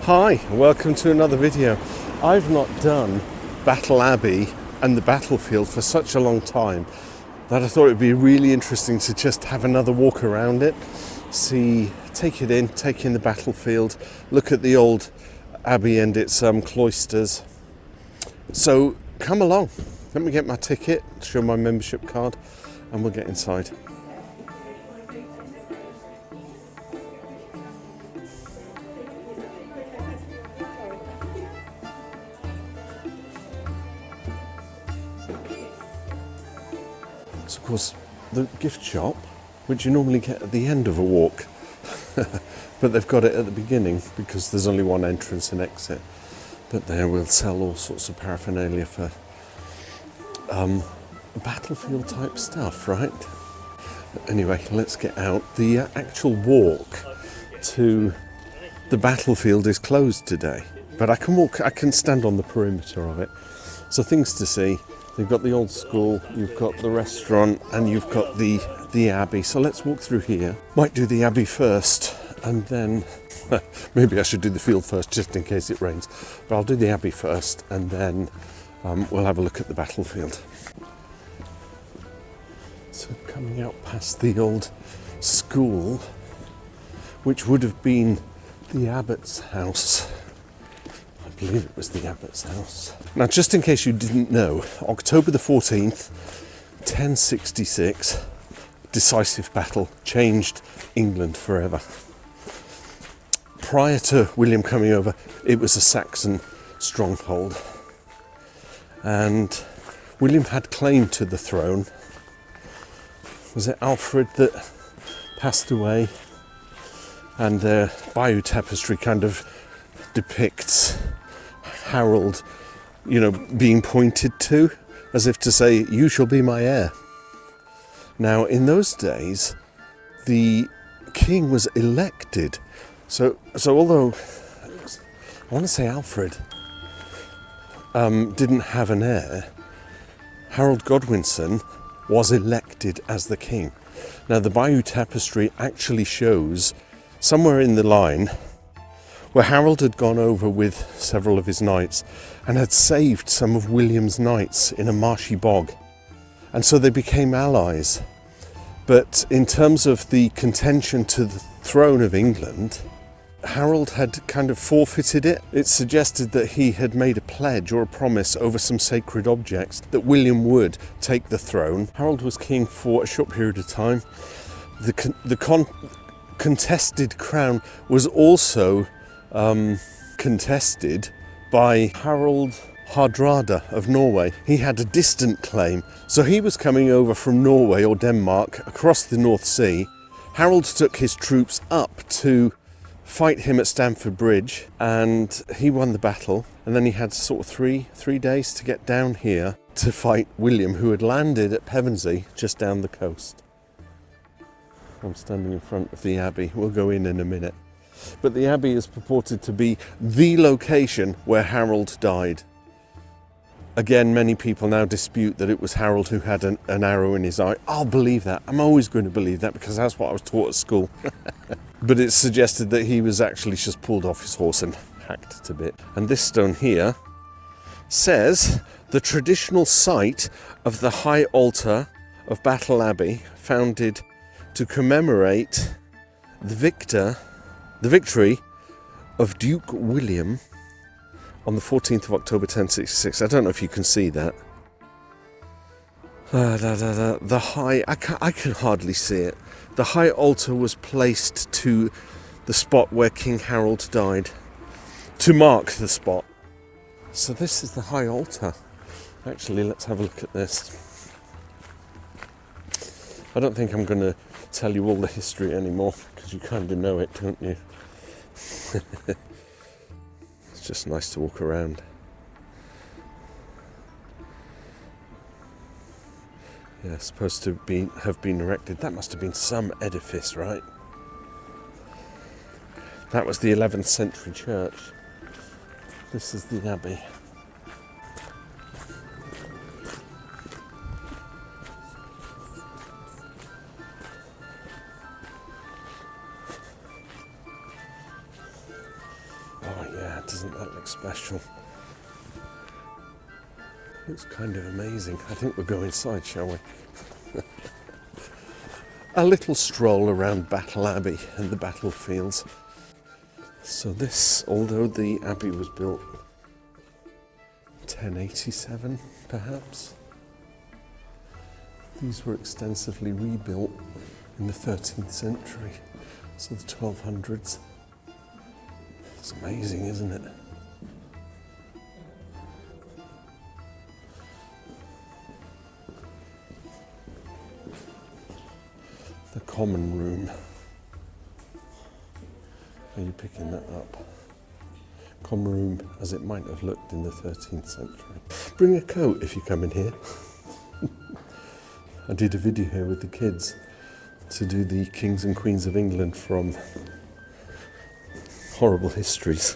Hi, welcome to another video. I've not done Battle Abbey and the battlefield for such a long time that I thought it'd be really interesting to just have another walk around it, take in the battlefield, look at the old abbey and its cloisters. So come along, let me get my ticket, show my membership card, and we'll get inside. So of course, the gift shop, which you normally get at the end of a walk, but they've got it at the beginning because there's only one entrance and exit. But there we'll sell all sorts of paraphernalia for battlefield type stuff, right? Anyway, let's get out. The actual walk to the battlefield is closed today, but I can stand on the perimeter of it. So things to see. You've got the old school, you've got the restaurant, and you've got the abbey. So let's walk through here. Might do the abbey first, and then maybe I should do the field first, just in case it rains. But I'll do the abbey first, and then we'll have a look at the battlefield. So coming out past the old school, which would have been the abbot's house. I believe it was the abbot's house. Now, just in case you didn't know, October the 14th, 1066, decisive battle, changed England forever. Prior to William coming over, it was a Saxon stronghold. And William had claim to the throne. Was it Alfred that passed away? And the Bayeux tapestry kind of depicts Harold, being pointed to, as if to say, you shall be my heir. Now, in those days, the king was elected. So although, I want to say Alfred didn't have an heir, Harold Godwinson was elected as the king. Now, the Bayeux tapestry actually shows somewhere in the line where Harold had gone over with several of his knights and had saved some of William's knights in a marshy bog. And so they became allies. But in terms of the contention to the throne of England, Harold had kind of forfeited it. It suggested that he had made a pledge or a promise over some sacred objects that William would take the throne. Harold was king for a short period of time. The contested crown was also contested by Harald Hardrada of Norway. He had a distant claim, so he was coming over from Norway or Denmark across the North Sea. Harold took his troops up to fight him at Stamford Bridge, and he won the battle. And then he had sort of three days to get down here to fight William, who had landed at Pevensey, just down the coast. I'm standing in front of the abbey. We'll go in a minute. But the abbey is purported to be the location where Harold died. Again, many people now dispute that it was Harold who had an arrow in his eye. I'll believe that. I'm always going to believe that because that's what I was taught at school. But it's suggested that he was actually just pulled off his horse and hacked to bit. And this stone here says the traditional site of the high altar of Battle Abbey, founded to commemorate the victory of Duke William on the 14th of October 1066. I don't know if you can see that. The high, I can hardly see it. The high altar was placed to the spot where King Harold died, to mark the spot. So this is the high altar. Actually, let's have a look at this. I don't think I'm going to tell you all the history anymore, because you kind of know it, don't you? It's just nice to walk around. Yeah, supposed to have been erected. That must have been some edifice, right? That was the 11th century church. This is the abbey. doesn't that look special? Looks kind of amazing. I think we'll go inside, shall we? A little stroll around Battle Abbey and the battlefields. So this, although the abbey was built 1087 perhaps, these were extensively rebuilt in the 13th century, so the 1200s. It's amazing, isn't it? The common room. Are you picking that up? Common room as it might have looked in the 13th century. Bring a coat if you come in here. I did a video here with the kids to do the Kings and Queens of England from Horrible Histories.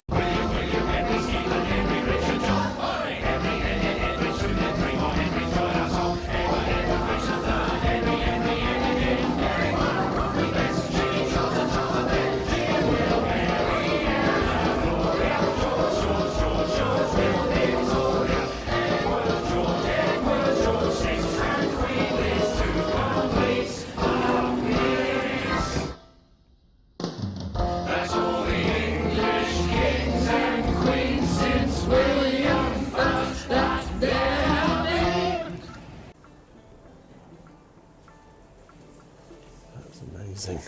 Amazing.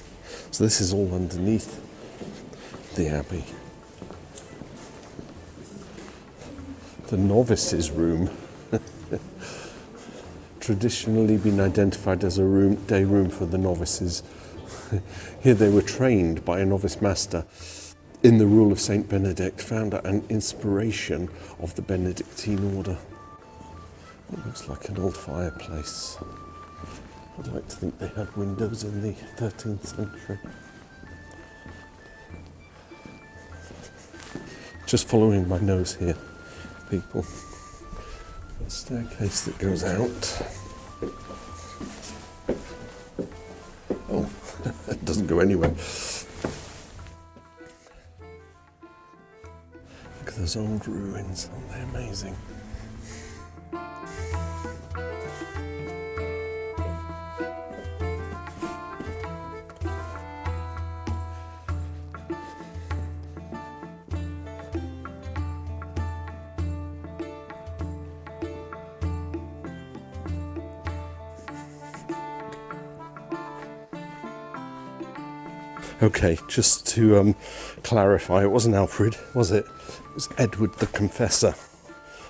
So this is all underneath the abbey. The novices' room, traditionally been identified as a day room for the novices. Here they were trained by a novice master in the rule of Saint Benedict, founder and inspiration of the Benedictine order. It looks like an old fireplace. I'd like to think they had windows in the 13th century. Just following my nose here, people. A staircase that goes out. Oh, it doesn't go anywhere. Look at those old ruins, aren't they amazing? Okay, just to clarify, it wasn't Alfred, was it? It was Edward the Confessor.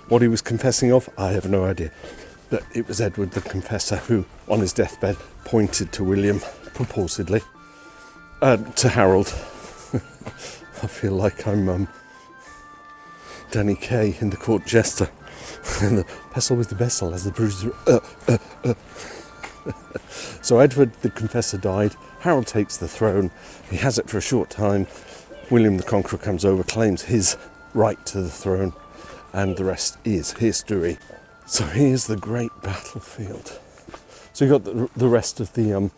What he was confessing of, I have no idea. But it was Edward the Confessor who, on his deathbed, pointed to William, purportedly, to Harold. I feel like I'm Danny Kaye in The Court Jester. And the pestle with the vessel as the bruiser. So Edward the Confessor died. Harold takes the throne. He has it for a short time. William the Conqueror comes over, claims his right to the throne, and the rest is history. So here's the great battlefield. So you've got the rest of the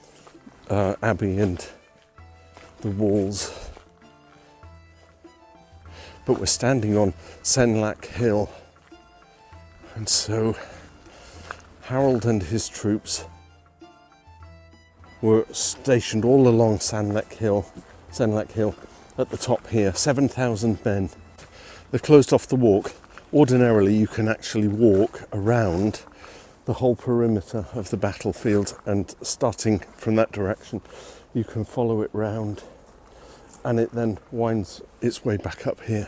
abbey and the walls. But we're standing on Senlac Hill. And so Harold and his troops were stationed all along Senlac Hill at the top here, 7,000 men. They've closed off the walk. Ordinarily you can actually walk around the whole perimeter of the battlefield, and starting from that direction you can follow it round, and it then winds its way back up here.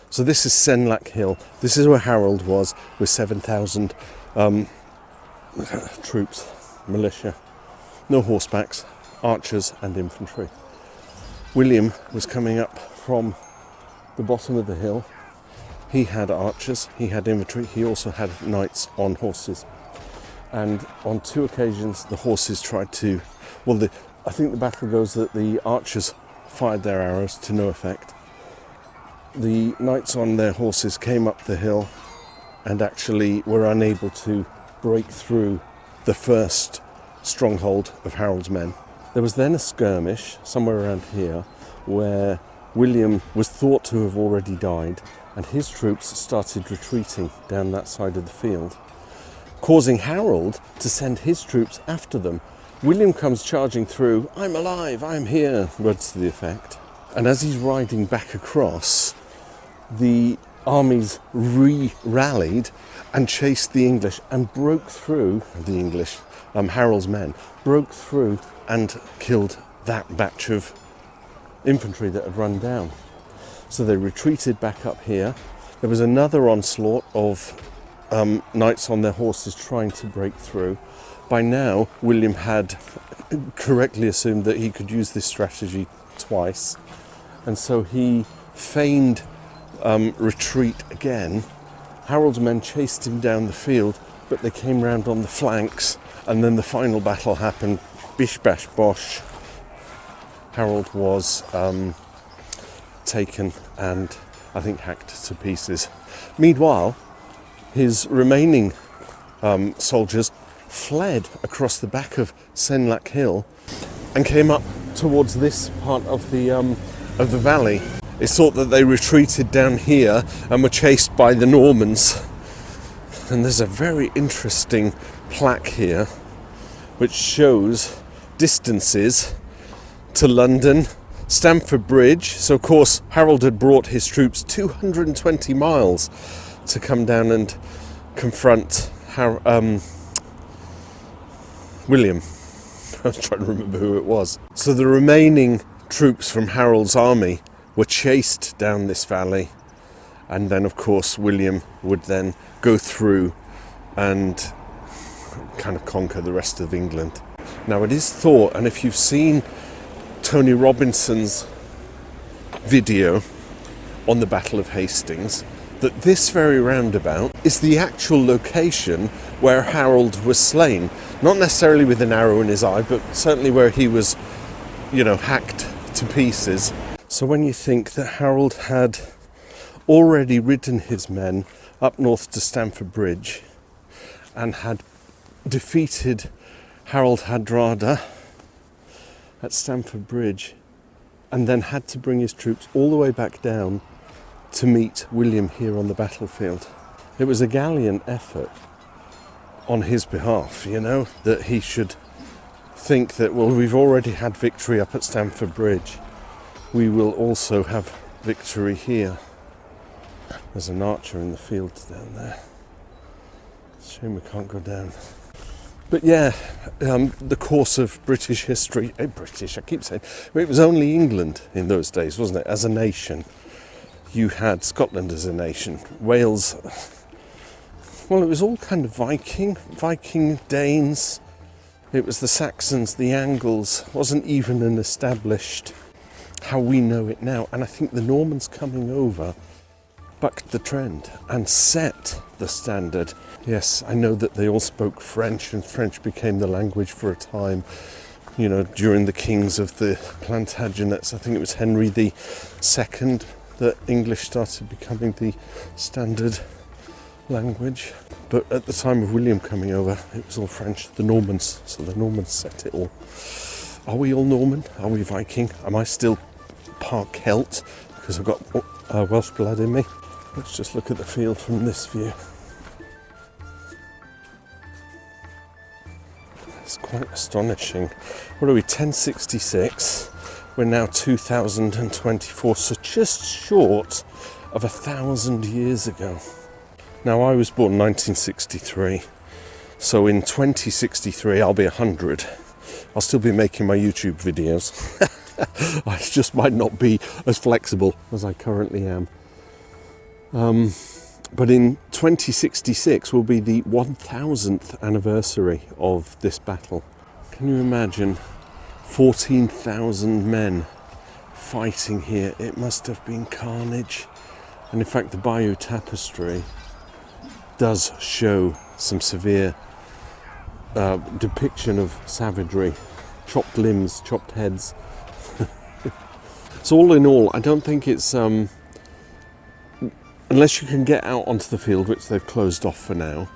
So this is Senlac Hill. This is where Harold was with 7,000 troops, militia. No horsebacks, archers and infantry. William was coming up from the bottom of the hill. He had archers, he had infantry, he also had knights on horses. And on two occasions the horses tried to, I think the battle goes that the archers fired their arrows to no effect. The knights on their horses came up the hill and actually were unable to break through the first stronghold of Harold's men. There was then a skirmish somewhere around here where William was thought to have already died, and his troops started retreating down that side of the field, causing Harold to send his troops after them. William comes charging through, "I'm alive, I'm here," words to the effect. And as he's riding back across, the armies rallied and chased the English and broke through, the English, Harold's men, broke through and killed that batch of infantry that had run down. So they retreated back up here. There was another onslaught of knights on their horses trying to break through. By now, William had correctly assumed that he could use this strategy twice, and so he feigned retreat again. Harold's men chased him down the field, but they came round on the flanks, and then the final battle happened. Bish bash bosh. Harold was taken and I think hacked to pieces. Meanwhile, his remaining soldiers fled across the back of Senlac Hill and came up towards this part of the valley. It's thought that they retreated down here and were chased by the Normans. And there's a very interesting plaque here which shows distances to London, Stamford Bridge. So of course Harold had brought his troops 220 miles to come down and confront William. I was trying to remember who it was. So the remaining troops from Harold's army were chased down this valley, and then of course William would then go through and kind of conquer the rest of England. Now it is thought, and if you've seen Tony Robinson's video on the Battle of Hastings, that this very roundabout is the actual location where Harold was slain. Not necessarily with an arrow in his eye, but certainly where he was, hacked to pieces. So when you think that Harold had already ridden his men up north to Stamford Bridge and had defeated Harold Hardrada at Stamford Bridge, and then had to bring his troops all the way back down to meet William here on the battlefield. It was a gallant effort on his behalf, that he should think that, well, we've already had victory up at Stamford Bridge. We will also have victory here. There's an archer in the field down there. Shame we can't go down. But yeah, the course of British history, it was only England in those days, wasn't it? As a nation, you had Scotland as a nation, Wales, well, it was all kind of Viking, Danes, it was the Saxons, the Angles, wasn't even an established how we know it now. And I think the Normans coming over bucked the trend and set the standard. Yes, I know that they all spoke French, and French became the language for a time, during the kings of the Plantagenets. I think it was Henry II that English started becoming the standard language. But at the time of William coming over, it was all French, the Normans. So the Normans set it all. Are we all Norman? Are we Viking? Am I still part Celt because I've got Welsh blood in me? Let's just look at the field from this view. It's quite astonishing. What are we, 1066? We're now 2024, so just short of 1,000 years ago. Now, I was born in 1963, so in 2063 I'll be 100. I'll still be making my YouTube videos. I just might not be as flexible as I currently am. But in 2066 will be the 1000th anniversary of this battle. Can you imagine 14,000 men fighting here? It must have been carnage. And in fact, the Bayeux Tapestry does show some severe depiction of savagery, chopped limbs, chopped heads. So all in all, I don't think it's, unless you can get out onto the field, which they've closed off for now,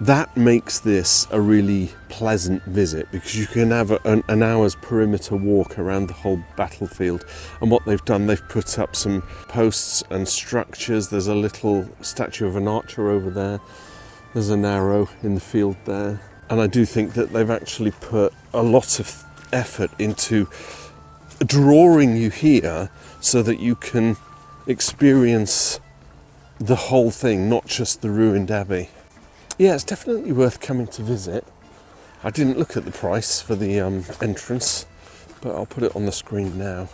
That makes this a really pleasant visit because you can have an hour's perimeter walk around the whole battlefield. And what they've done, they've put up some posts and structures. There's a little statue of an archer over there. There's an arrow in the field there. And I do think that they've actually put a lot of effort into drawing you here so that you can experience the whole thing, not just the ruined abbey. Yeah, it's definitely worth coming to visit. I didn't look at the price for the entrance, but I'll put it on the screen now.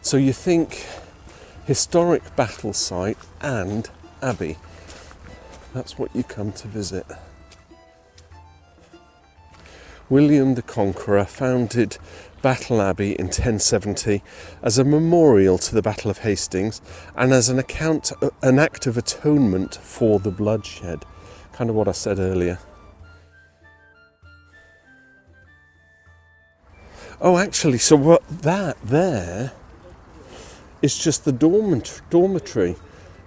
So you think historic battle site and abbey. That's what you come to visit. William the Conqueror founded Battle Abbey in 1070 as a memorial to the Battle of Hastings and as an act of atonement for the bloodshed. Kind of what I said earlier. Oh, actually, so what that there is just the dormitory.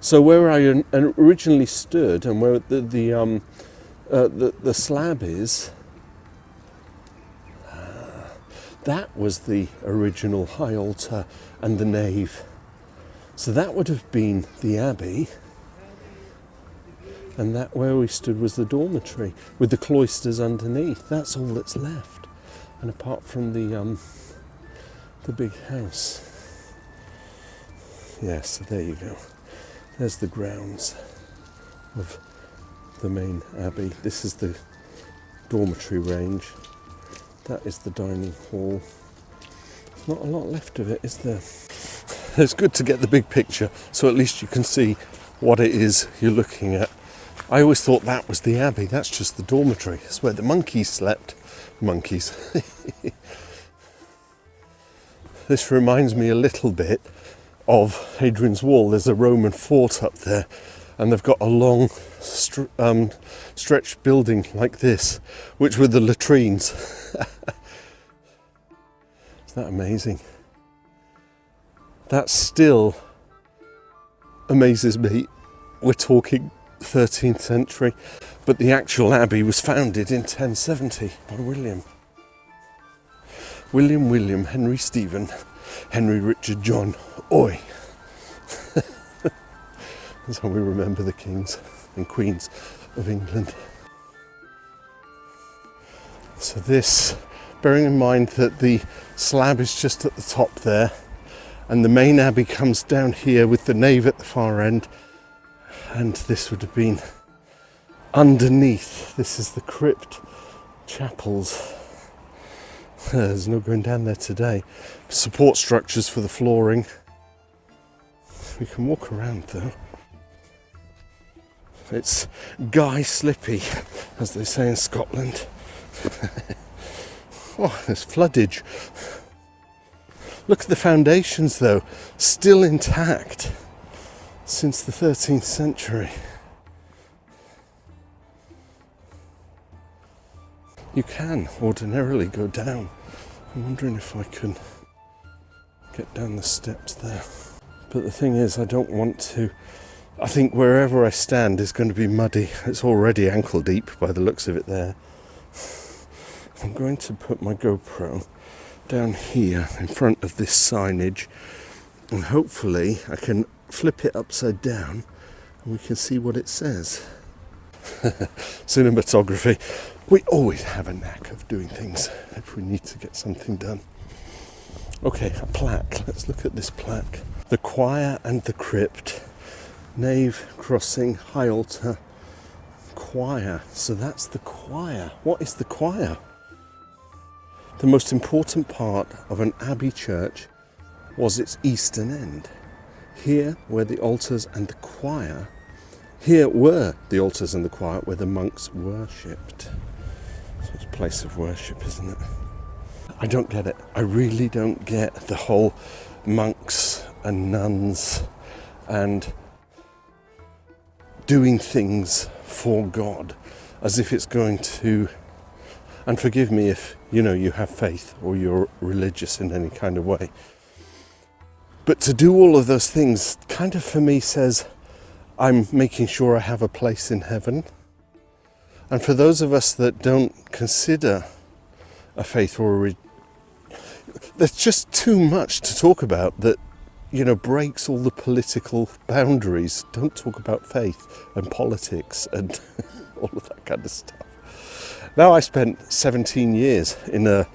So where I originally stood and where the slab is, that was the original high altar and the nave. So that would have been the abbey. And that where we stood was the dormitory with the cloisters underneath. That's all that's left. And apart from the big house. Yeah, so there you go. There's the grounds of the main abbey. This is the dormitory range. That is the dining hall. There's not a lot left of it, is there? It's good to get the big picture, so at least you can see what it is you're looking at. I always thought that was the abbey. That's just the dormitory. It's where the monkeys slept. Monkeys. This reminds me a little bit of Hadrian's Wall. There's a Roman fort up there, and they've got a long stretched building like this, which were the latrines. Isn't that amazing? That still amazes me. We're talking 13th century, but the actual abbey was founded in 1070 by William, Henry Stephen, Henry Richard John, Oi. That's how we remember the kings and queens of England. So this, bearing in mind that the slab is just at the top there, and the main abbey comes down here with the nave at the far end, and this would have been underneath. This is the crypt chapels. There's no going down there today. Support structures for the flooring. We can walk around though. It's Guy Slippy, as they say in Scotland. Oh, there's floodage. Look at the foundations though, still intact. Since the 13th century. You can ordinarily go down. I'm wondering if I can get down the steps there. But the thing is, I don't want to. I think wherever I stand is going to be muddy. It's already ankle deep by the looks of it there. I'm going to put my GoPro down here in front of this signage, and hopefully I can flip it upside down and we can see what it says. Cinematography. We always have a knack of doing things if we need to get something done. Okay, a plaque. Let's look at this plaque. The choir and the crypt. Nave, crossing, high altar, choir. So that's the choir. What is the choir? The most important part of an abbey church was its eastern end. Here were the altars and the choir. Here were the altars and the choir where the monks worshipped. So it's a place of worship, isn't it? I don't get it. I really don't get the whole monks and nuns and doing things for God as if it's going to, and forgive me if you have faith or you're religious in any kind of way, but to do all of those things kind of for me says I'm making sure I have a place in heaven. And for those of us that don't consider a faith or there's just too much to talk about that, you know, breaks all the political boundaries. Don't talk about faith and politics and all of that kind of stuff. Now, I spent 17 years in a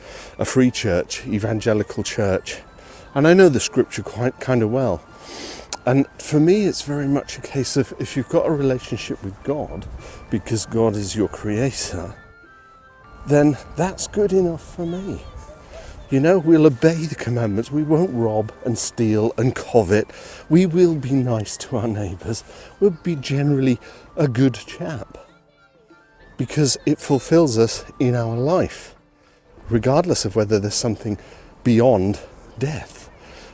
free church, evangelical church, and I know the scripture quite kind of well. And for me, it's very much a case of, if you've got a relationship with God, because God is your creator, then that's good enough for me. You know, we'll obey the commandments. We won't rob and steal and covet. We will be nice to our neighbours. We'll be generally a good chap, because it fulfills us in our life, regardless of whether there's something beyond death.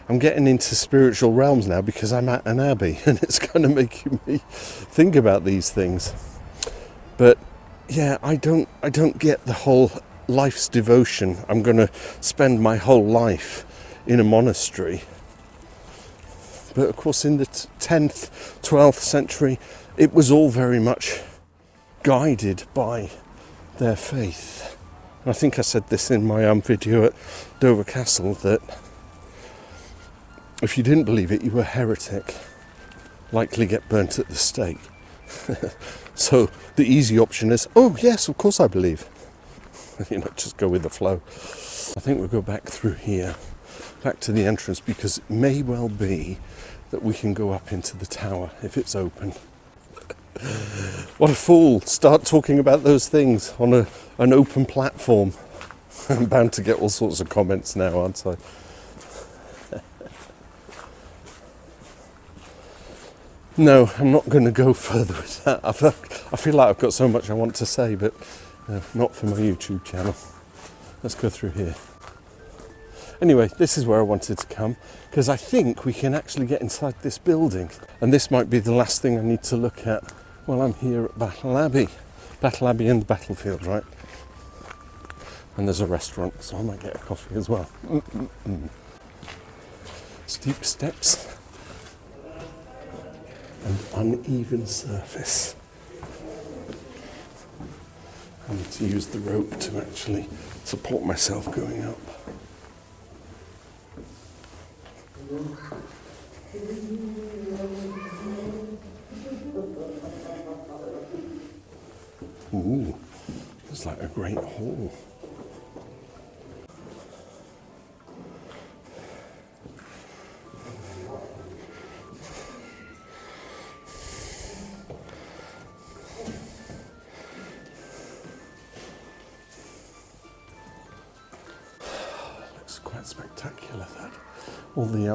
I'm getting into spiritual realms now because I'm at an abbey, and it's kind of making me think about these things. But yeah, I don't get the whole life's devotion. I'm going to spend my whole life in a monastery. But of course, in the 10th, 12th century, it was all very much guided by their faith. And I think I said this in my video at Dover Castle, that if you didn't believe it, you were a heretic, likely get burnt at the stake. So the easy option is, oh yes, of course I believe. You know, just go with the flow. I think we'll go back through here, back to the entrance, because it may well be that we can go up into the tower if it's open. What a fool! Start talking about those things on an open platform. I'm bound to get all sorts of comments now, aren't I? No, I'm not going to go further with that. I feel like I've got so much I want to say, but no, not for my YouTube channel. Let's go through here. Anyway, this is where I wanted to come, because I think we can actually get inside this building. And this might be the last thing I need to look at while I'm here at Battle Abbey. Battle Abbey and Battlefield, right? And there's a restaurant, so I might get a coffee as well. Steep steps and uneven surface. I need to use the rope to actually support myself going up. Ooh, it's like a great hall. Quite spectacular, that. All the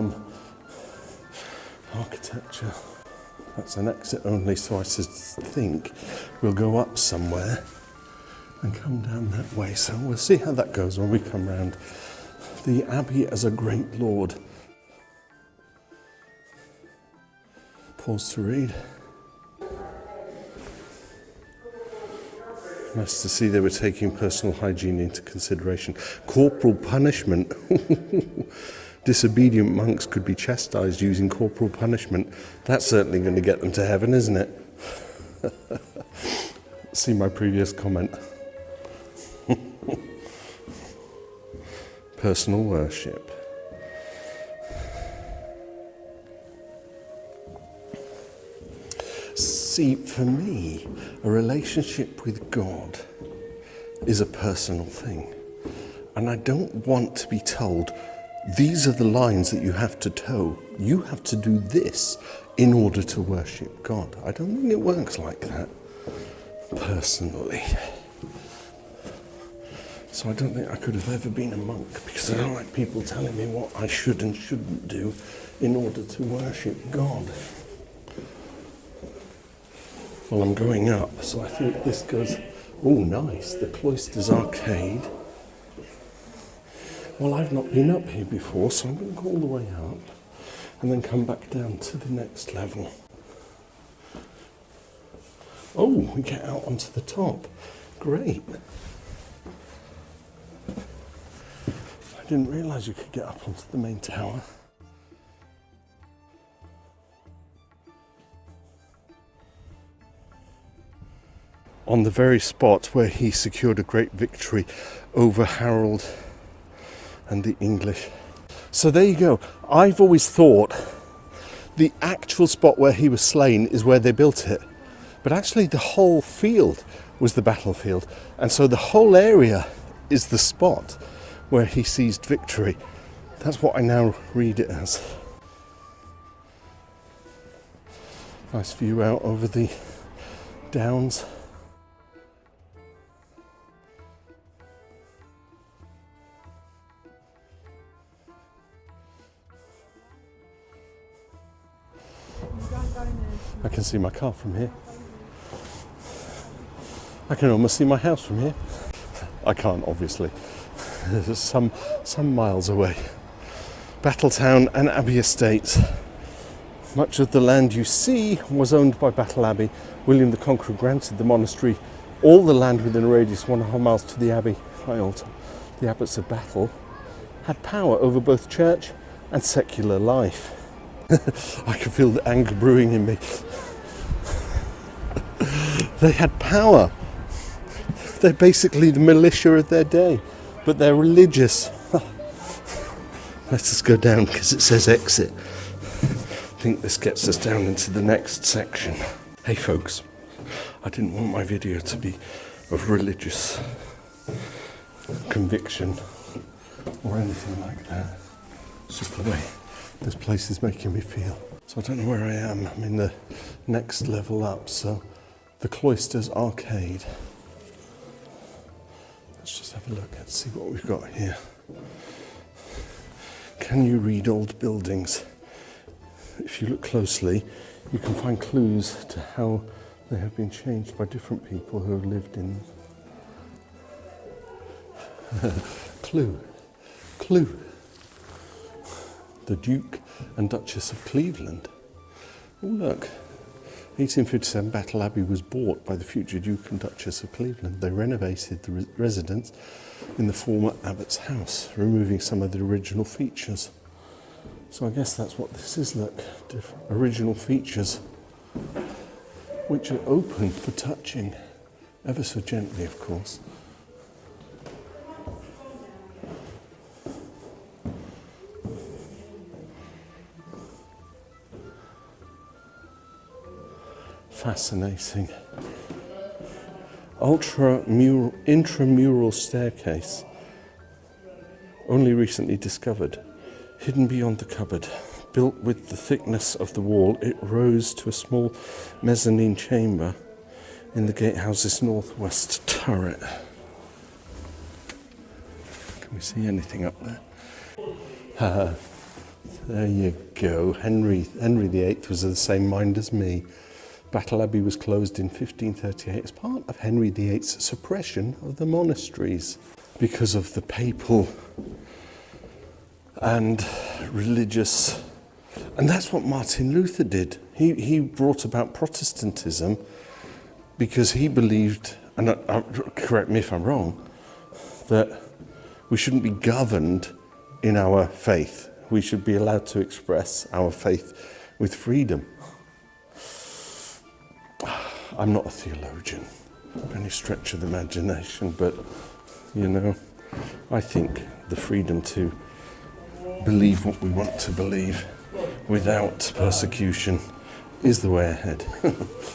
architecture. That's an exit only, so I think we'll go up somewhere and come down that way. So we'll see how that goes when we come round. The Abbey as a great lord. Pause to read. Nice to see they were taking personal hygiene into consideration. Corporal punishment. Disobedient monks could be chastised using corporal punishment. That's certainly going to get them to heaven, isn't it? See my previous comment. Personal worship. See, for me, a relationship with God is a personal thing. And I don't want to be told, these are the lines that you have to toe. You have to do this in order to worship God. I don't think it works like that, personally. So I don't think I could have ever been a monk, because I don't like people telling me what I should and shouldn't do in order to worship God. Well, I'm going up, so I think this goes... Oh, nice, the Cloisters Arcade. Well, I've not been up here before, so I'm going to go all the way up and then come back down to the next level. Oh, we get out onto the top. Great. I didn't realise you could get up onto the main tower. on the very spot where he secured a great victory over Harold and the English. So there you go. I've always thought the actual spot where he was slain is where they built it. But actually the whole field was the battlefield. And so the whole area is the spot where he seized victory. That's what I now read it as. Nice view out over the downs. I can see my car from here. I can almost see my house from here. I can't, obviously. There's some miles away. Battletown and Abbey Estates. Much of the land you see was owned by Battle Abbey. William the Conqueror granted the monastery all the land within a radius 1.5 miles to the abbey. The abbots of Battle had power over both church and secular life. I can feel the anger brewing in me. They had power. They're basically the militia of their day, but they're religious. Let us go down because it says exit. I think this gets us down into the next section. Hey folks, I didn't want my video to be of religious conviction or anything like that. It's just the way this place is making me feel. So I don't know where I am. I'm in the next level up, so the Cloisters Arcade. Let's just have a look and see what we've got here. Can you read old buildings? If you look closely, you can find clues to how they have been changed by different people who have lived in them. Clue. The Duke and Duchess of Cleveland. Oh look, 1857 Battle Abbey was bought by the future Duke and Duchess of Cleveland. They renovated the residence in the former abbot's house, removing some of the original features. So I guess that's what this is, look, original features, which are open for touching, ever so gently of course. Fascinating. Intramural staircase, only recently discovered. Hidden beyond the cupboard, built with the thickness of the wall, it rose to a small mezzanine chamber in the gatehouse's northwest turret. Can we see anything up there? There you go. Henry VIII was of the same mind as me. Battle Abbey was closed in 1538 as part of Henry VIII's suppression of the monasteries because of the papal and religious. And that's what Martin Luther did. He brought about Protestantism because he believed, and correct me if I'm wrong, that we shouldn't be governed in our faith. We should be allowed to express our faith with freedom. I'm not a theologian, by any stretch of the imagination, but, you know, I think the freedom to believe what we want to believe without persecution is the way ahead,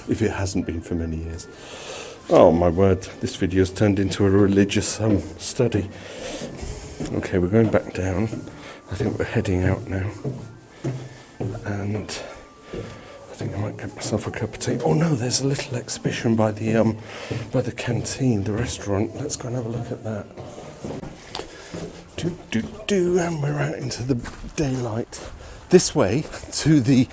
if it hasn't been for many years. Oh my word, this video's turned into a religious study. Okay, we're going back down. I think we're heading out now. And I think I might get myself a cup of tea. Oh no, there's a little exhibition by the canteen, the restaurant. Let's go and have a look at that. And we're out into the daylight. This way to the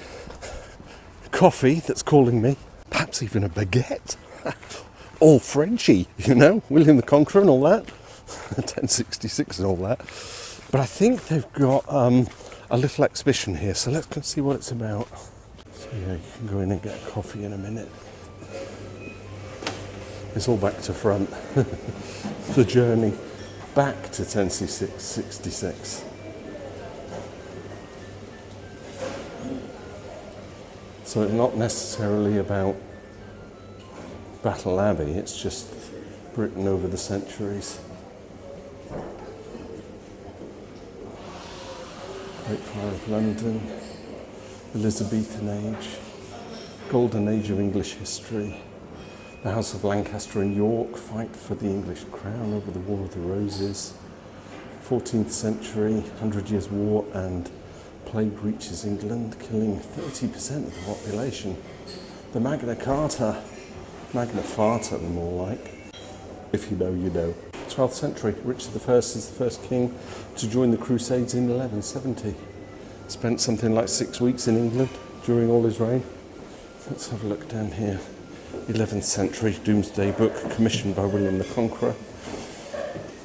coffee that's calling me. Perhaps even a baguette. All Frenchy, you know, William the Conqueror and all that. 1066 and all that. But I think they've got a little exhibition here, so let's go see what it's about. So yeah, you can go in and get a coffee in a minute. It's all back to front. The journey back to 1066. So it's not necessarily about Battle Abbey, it's just written over the centuries. Great Fire of London, Elizabethan Age, Golden Age of English history, the House of Lancaster and York fight for the English crown over the War of the Roses, 14th century, 100 Years' War, and plague reaches England, killing 30% of the population. The Magna Carta, Magna Farta, more like. If you know, you know. 12th century, Richard I is the first king to join the Crusades in 1170. Spent something like 6 weeks in England during all his reign. Let's have a look down here. 11th century Domesday Book, commissioned by William the Conqueror,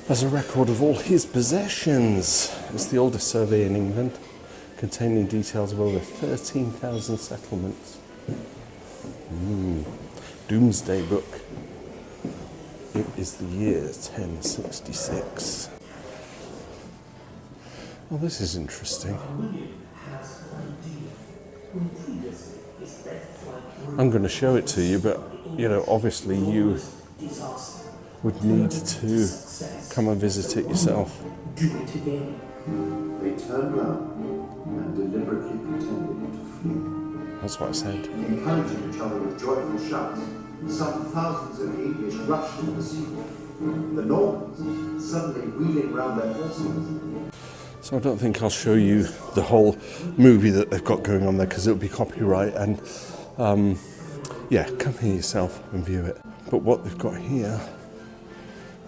as a record of all his possessions. It's the oldest survey in England, containing details of over 13,000 settlements. Domesday Book. It is the year 1066. Well, this is interesting. I'm going to show it to you, but, you know, obviously you would need to come and visit it yourself. They turned round and deliberately pretended to flee. That's what I said. Encouraging each other with joyful shouts, some thousands of English rushed to the sea. The Normans, suddenly wheeling round their horses. So I don't think I'll show you the whole movie that they've got going on there, because it would be copyright, and yeah, come here yourself and view it. But what they've got here,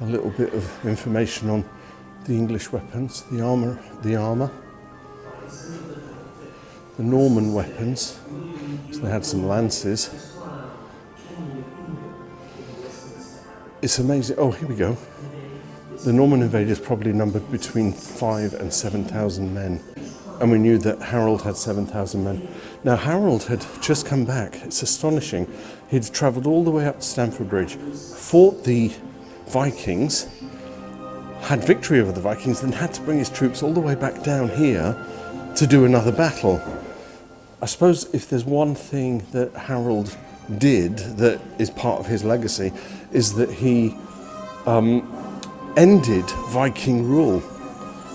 a little bit of information on the English weapons, the armour, the Norman weapons. So they had some lances. It's amazing. Oh, here we go. The Norman invaders probably numbered between 5,000 and 7,000 men. And we knew that Harold had 7,000 men. Now, Harold had just come back. It's astonishing. He'd travelled all the way up to Stamford Bridge, fought the Vikings, had victory over the Vikings, then had to bring his troops all the way back down here to do another battle. I suppose if there's one thing that Harold did that is part of his legacy, is that he ended Viking rule.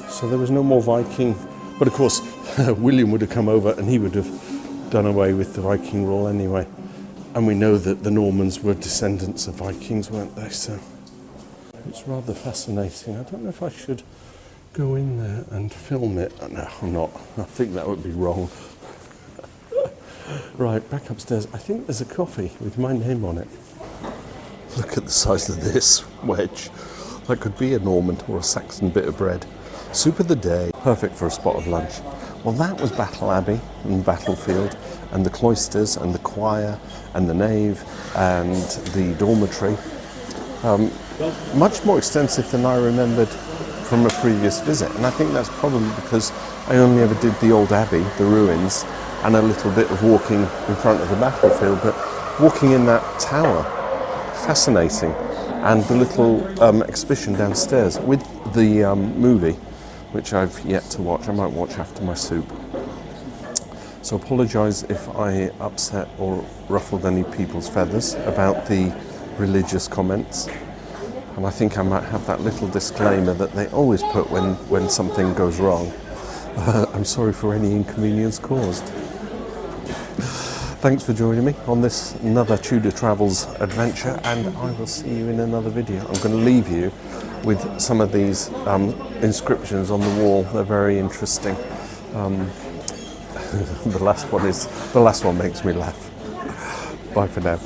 So there was no more Viking, but of course William would have come over and he would have done away with the Viking rule anyway. And we know that the Normans were descendants of Vikings, weren't they? So it's rather fascinating. I don't know if I should go in there and film it. No, I'm not. I think that would be wrong. Right, back upstairs. I think there's a coffee with my name on it. Look at the size of this wedge. That could be a Norman or a Saxon bit of bread. Soup of the day, perfect for a spot of lunch. Well, that was Battle Abbey and Battlefield, and the cloisters and the choir and the nave and the dormitory. Much more extensive than I remembered from a previous visit, and I think that's probably because I only ever did the old abbey, the ruins, and a little bit of walking in front of the battlefield, but walking in that tower, fascinating, and the little exhibition downstairs with the movie, which I've yet to watch. I might watch after my soup. So apologise if I upset or ruffled any people's feathers about the religious comments. And I think I might have that little disclaimer that they always put when something goes wrong. I'm sorry for any inconvenience caused. Thanks for joining me on this another Tudor Travels adventure, and I will see you in another video. I'm going to leave you with some of these inscriptions on the wall. They're very interesting. The last one makes me laugh. Bye for now.